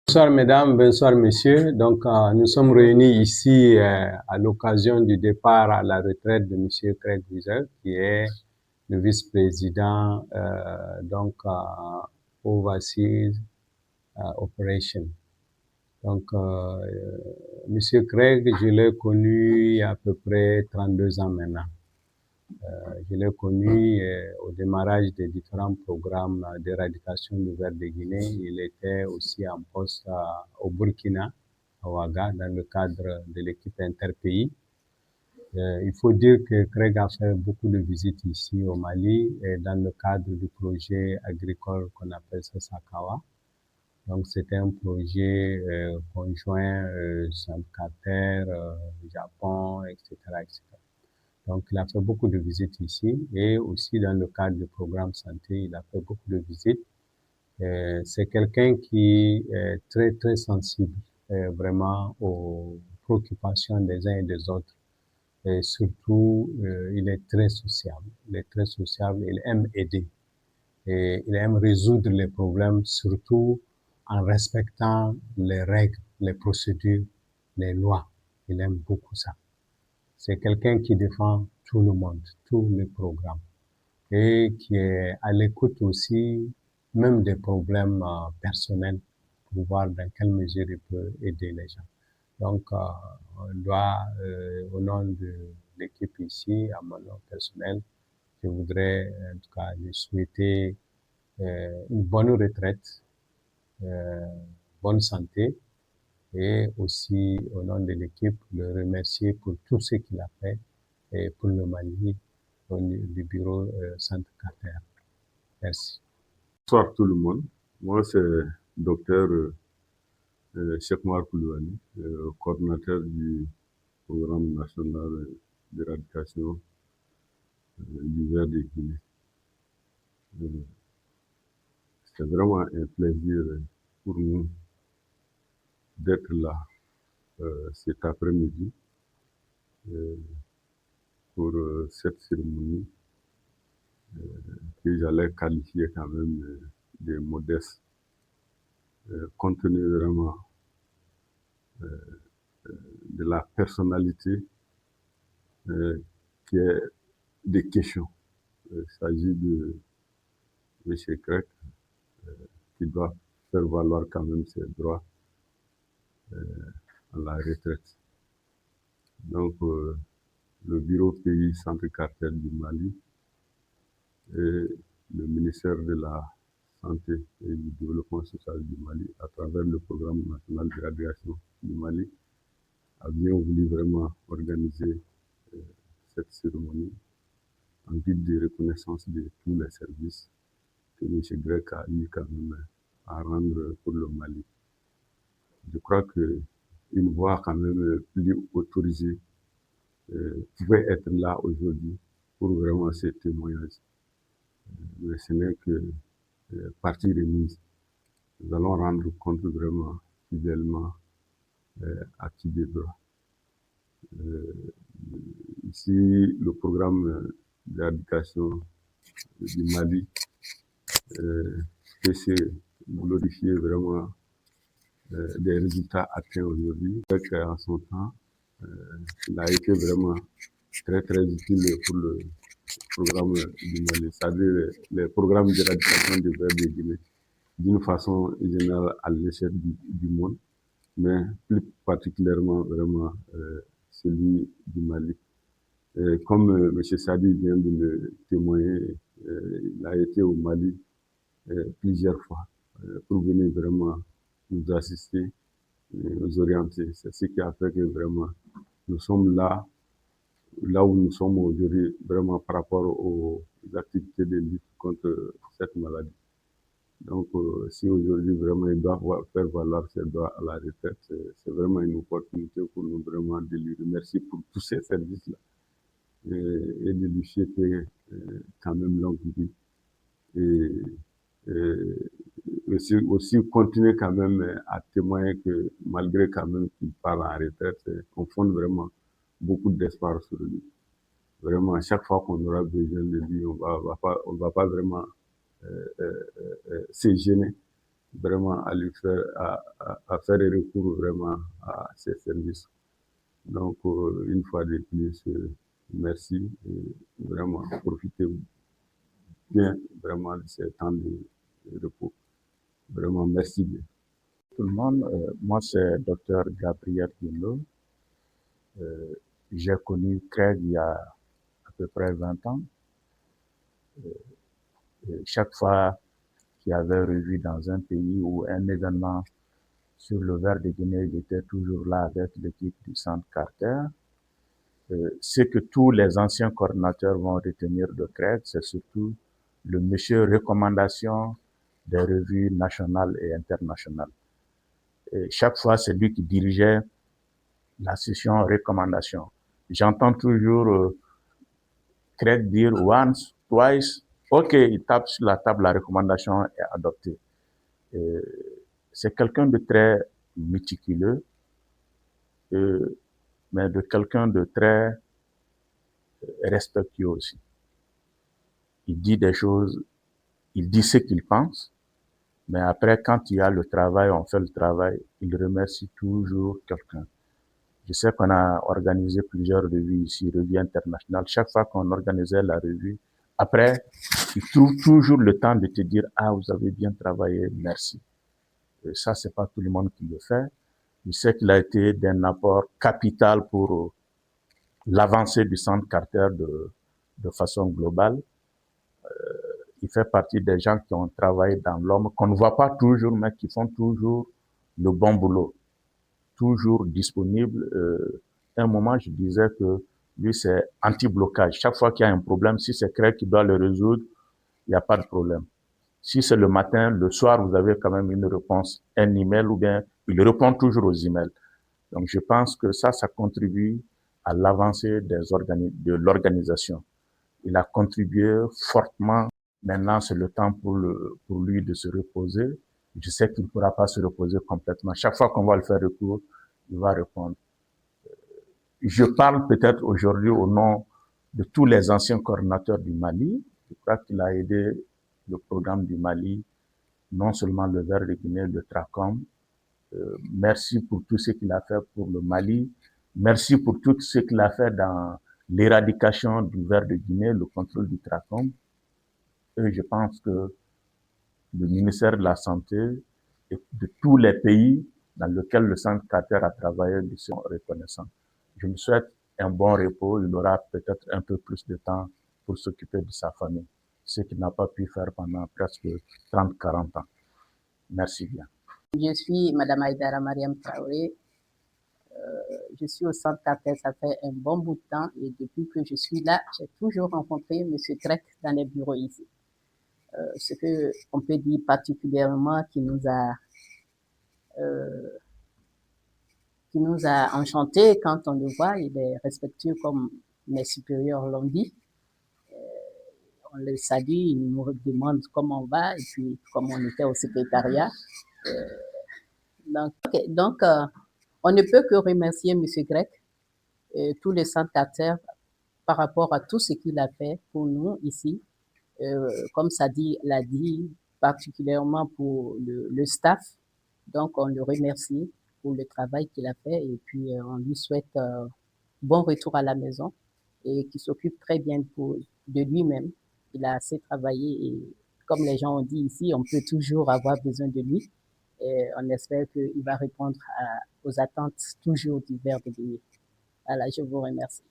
Bonsoir mesdames, bonsoir messieurs. Donc nous sommes réunis ici à l'occasion du départ à la retraite de monsieur Craig Wiesel, qui est le vice-président Overseas Operation. Donc monsieur Craig, je l'ai connu il y a à peu près 32 ans maintenant. Je l'ai connu au démarrage des différents programmes d'éradication du ver de Guinée. Il était aussi en poste au Burkina, à Ouaga, dans le cadre de l'équipe interpays. Il faut dire que Craig a fait beaucoup de visites ici au Mali et dans le cadre du projet agricole qu'on appelle Sakawa. Donc c'était un projet conjoint Centre-Carter, Japon, etc., etc. Donc, il a fait beaucoup de visites ici et aussi dans le cadre du programme santé, il a fait beaucoup de visites. C'est quelqu'un qui est très, très sensible vraiment aux préoccupations des uns et des autres. Et surtout, il est très sociable. Il est très sociable, il aime aider. Et il aime résoudre les problèmes, surtout en respectant les règles, les procédures, les lois. Il aime beaucoup ça. C'est quelqu'un qui défend tout le monde, tous les programmes, et qui est à l'écoute aussi, même des problèmes personnels, pour voir dans quelle mesure il peut aider les gens. Donc, on doit, au nom de l'équipe ici, à mon nom personnel, je voudrais en tout cas lui souhaiter une bonne retraite, bonne santé, et aussi au nom de l'équipe, le remercier pour tout ce qu'il a fait et pour le Mali du bureau Centre Carter. Merci. Bonsoir tout le monde. Moi, c'est docteur Cheikh Mar Koulibaly, coordinateur du programme national d'éradication du ver de Guinée. C'est vraiment un plaisir pour nous d'être là cet après-midi pour cette cérémonie que j'allais qualifier quand même de modeste, compte tenu vraiment de la personnalité qui est des questions. Il s'agit de M. Craig qui doit faire valoir quand même ses droits à la retraite. Donc, le bureau pays Centre Carter du Mali et le ministère de la Santé et du Développement social du Mali, à travers le programme national de radiation du Mali, a bien voulu vraiment organiser cette cérémonie en guide de reconnaissance de tous les services que M. Craig a eu quand même à rendre pour le Mali. Je crois qu'une voix quand même plus autorisée pouvait être là aujourd'hui pour vraiment ce témoignage. Mais ce n'est que partie remise. Nous allons rendre compte vraiment fidèlement à qui des droits. Ici, le programme d'éradication du Mali peut se glorifier vraiment des résultats atteints aujourd'hui. En son temps, il a été vraiment très très utile pour le programme du Mali, c'est-à-dire les programmes d'éradication des vers de Guinée, d'une façon générale à l'échelle du monde, mais plus particulièrement vraiment celui du Mali. Et comme M. Sadi vient de le témoigner, il a été au Mali plusieurs fois pour venir vraiment nous assister, nous orienter. C'est ce qui a fait que vraiment nous sommes là où nous sommes aujourd'hui, vraiment par rapport aux activités de lutte contre cette maladie. Donc, si aujourd'hui vraiment il doit faire valoir ses droits à la retraite, c'est vraiment une opportunité pour nous vraiment de lui remercier pour tous ces services-là et de lui souhaiter quand même longue vie. Et aussi continuer quand même à témoigner que malgré quand même qu'il part en retraite, on fonde vraiment beaucoup d'espoir sur lui. Vraiment, à chaque fois qu'on aura besoin de lui, on va pas vraiment se gêner vraiment à lui faire, à faire recours vraiment à ses services. Donc, une fois de plus, merci et vraiment profitez bien vraiment de ces temps de repos. Vraiment, merci bien. Tout le monde, moi c'est Dr Gabriel Guinlo. J'ai connu Craig il y a à peu près 20 ans. Chaque fois qu'il y avait revue dans un pays ou un événement sur le Ver de Guinée, il était toujours là avec l'équipe du Centre Carter. Ce que tous les anciens coordinateurs vont retenir de Craig, c'est surtout le monsieur recommandation des revues nationales et internationales. Et chaque fois, c'est lui qui dirigeait la session recommandation. J'entends toujours Craig dire once, twice, ok, il tape sur la table, la recommandation est adoptée. C'est quelqu'un de très méticuleux, mais de quelqu'un de très respectueux aussi. Il dit des choses, il dit ce qu'il pense, mais après, quand il y a le travail, on fait le travail, il remercie toujours quelqu'un. Je sais qu'on a organisé plusieurs revues ici, revues internationales. Chaque fois qu'on organisait la revue, après, il trouve toujours le temps de te dire « Ah, vous avez bien travaillé, merci ». Et ça, c'est pas tout le monde qui le fait. Je sais qu'il a été d'un apport capital pour l'avancée du Centre Carter de façon globale. Il fait partie des gens qui ont travaillé dans l'homme, qu'on ne voit pas toujours, mais qui font toujours le bon boulot, toujours disponible. À un moment, je disais que lui, c'est anti-blocage. Chaque fois qu'il y a un problème, si c'est Craig qui doit le résoudre, il n'y a pas de problème. Si c'est le matin, le soir, vous avez quand même une réponse, un email ou bien il répond toujours aux emails. Donc, je pense que ça contribue à l'avancée de l'organisation. Il a contribué fortement. Maintenant, c'est le temps pour lui de se reposer. Je sais qu'il ne pourra pas se reposer complètement. Chaque fois qu'on va le faire recours, il va répondre. Je parle peut-être aujourd'hui au nom de tous les anciens coordinateurs du Mali. Je crois qu'il a aidé le programme du Mali, non seulement le Ver de Guinée, le Tracom. Merci pour tout ce qu'il a fait pour le Mali. Merci pour tout ce qu'il a fait dans l'éradication du Ver de Guinée, le contrôle du Tracom. Et je pense que le ministère de la Santé et de tous les pays dans lesquels le Centre Carter a travaillé lui sont reconnaissants. Je lui souhaite un bon repos. Il aura peut-être un peu plus de temps pour s'occuper de sa famille, ce qu'il n'a pas pu faire pendant presque 30-40 ans. Merci bien. Je suis Madame Aïdara Mariam Traoré. Je suis au Centre Carter, ça fait un bon bout de temps et depuis que je suis là, j'ai toujours rencontré M. Craig dans les bureaux ici. Ce qu'on peut dire particulièrement qui nous a enchantés quand on le voit, il est respectueux comme mes supérieurs l'ont dit. On le salue, il nous demande comment on va et puis comme on était au secrétariat. Donc, on ne peut que remercier M. Craig et tous les Centre Carter par rapport à tout ce qu'il a fait pour nous ici. Comme ça l'a dit, particulièrement pour le staff. Donc, on le remercie pour le travail qu'il a fait et puis on lui souhaite bon retour à la maison et qu'il s'occupe très bien de lui-même. Il a assez travaillé et comme les gens ont dit ici, on peut toujours avoir besoin de lui. Et on espère qu'il va répondre aux attentes toujours du Ver de Guinée. Voilà, je vous remercie.